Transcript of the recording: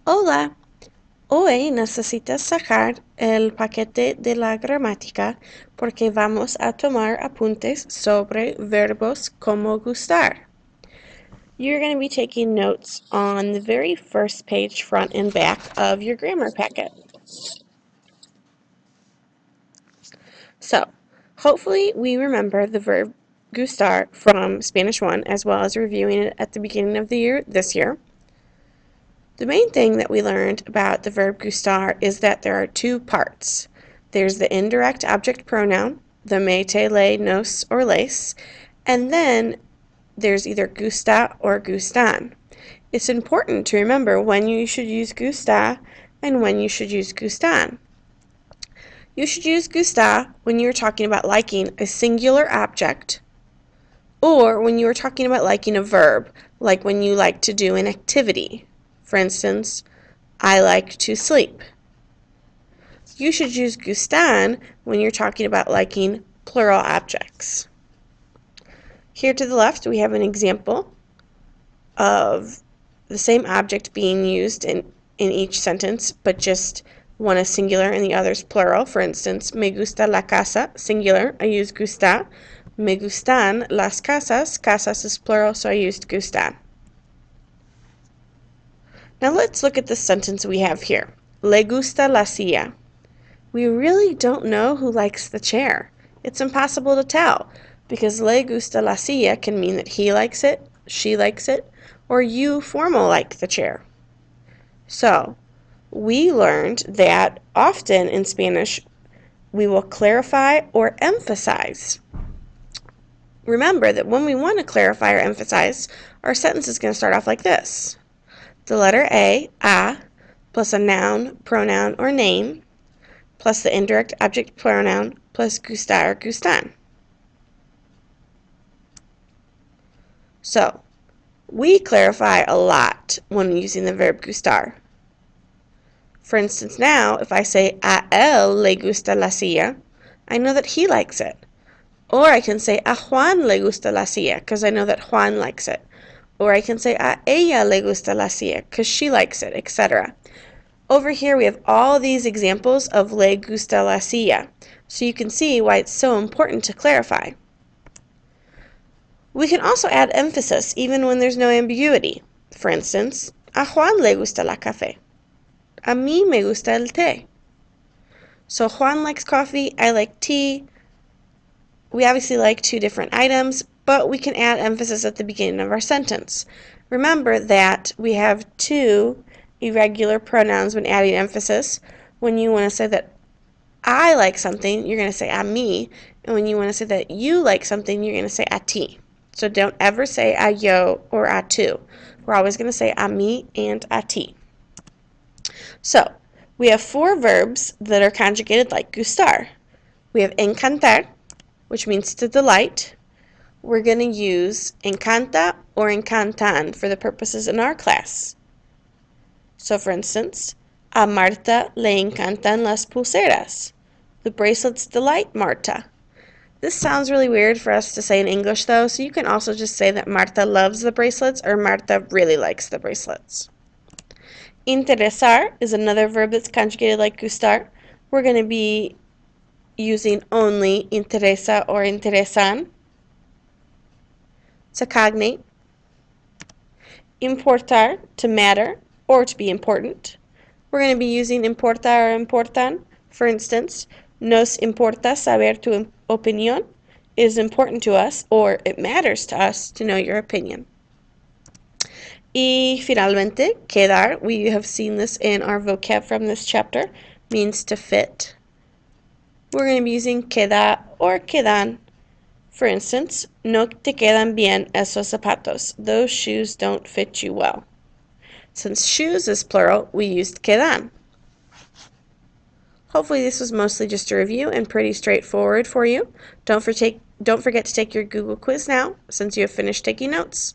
Hola, hoy necesitas sacar el paquete de la gramática porque vamos a tomar apuntes sobre verbos como gustar. You're going to be taking notes on the very first page, front and back of your grammar packet. So, hopefully we remember the verb gustar from Spanish 1 as well as reviewing it at the beginning of the year this year. The main thing that we learned about the verb gustar is that there are two parts. There's the indirect object pronoun, the mete, le, nos, or les, and then there's either gusta or gustan. It's important to remember when you should use gusta and when you should use gustan. You should use gusta when you're talking about liking a singular object or when you are talking about liking a verb, like when you like to do an activity. For instance, I like to sleep. You should use gustan when you're talking about liking plural objects. Here to the left, we have an example of the same object being used in each sentence, but just one is singular and the other is plural. For instance, me gusta la casa, singular, I use gusta. Me gustan las casas, casas is plural, so I used gustan. Now let's look at the sentence we have here. Le gusta la silla. We really don't know who likes the chair. It's impossible to tell because le gusta la silla can mean that he likes it, she likes it, or you formal like the chair. So, we learned that often in Spanish we will clarify or emphasize. Remember that when we want to clarify or emphasize, our sentence is going to start off like this. The letter a, plus a noun, pronoun, or name, plus the indirect object pronoun, plus gustar or gustan. So, we clarify a lot when using the verb gustar. For instance, now, if I say, a él le gusta la silla, I know that he likes it. Or I can say, a Juan le gusta la silla, because I know that Juan likes it. Or I can say, a ella le gusta la silla, because she likes it, etc. Over here we have all these examples of le gusta la silla, so you can see why it's so important to clarify. We can also add emphasis even when there's no ambiguity. For instance, a Juan le gusta la café. A mí me gusta el té. So Juan likes coffee, I like tea. We obviously like two different items, but we can add emphasis at the beginning of our sentence. Remember that we have two irregular pronouns when adding emphasis. When you want to say that I like something, you're going to say a mí, and when you want to say that you like something, you're going to say a ti. So don't ever say a yo or a tu. We're always going to say a mí and a ti. So, we have four verbs that are conjugated like gustar. We have encantar, which means to delight. We're going to use encanta or encantan for the purposes in our class. So for instance, a Marta le encantan las pulseras. The bracelets delight Marta. This sounds really weird for us to say in English though, so you can also just say that Marta loves the bracelets or Marta really likes the bracelets. Interesar is another verb that's conjugated like gustar. We're going to be using only interesa or interesan. To cognate. Importar, to matter or to be important. We're going to be using importar or importan. For instance, nos importa saber tu opinión. It is important to us, or it matters to us, to know your opinion. Y finalmente, quedar, we have seen this in our vocab from this chapter, means to fit. We're going to be using queda or quedan. For instance, no te quedan bien esos zapatos. Those shoes don't fit you well. Since shoes is plural, we used quedan. Hopefully this was mostly just a review and pretty straightforward for you. Don't forget to take your Google quiz now, since you have finished taking notes.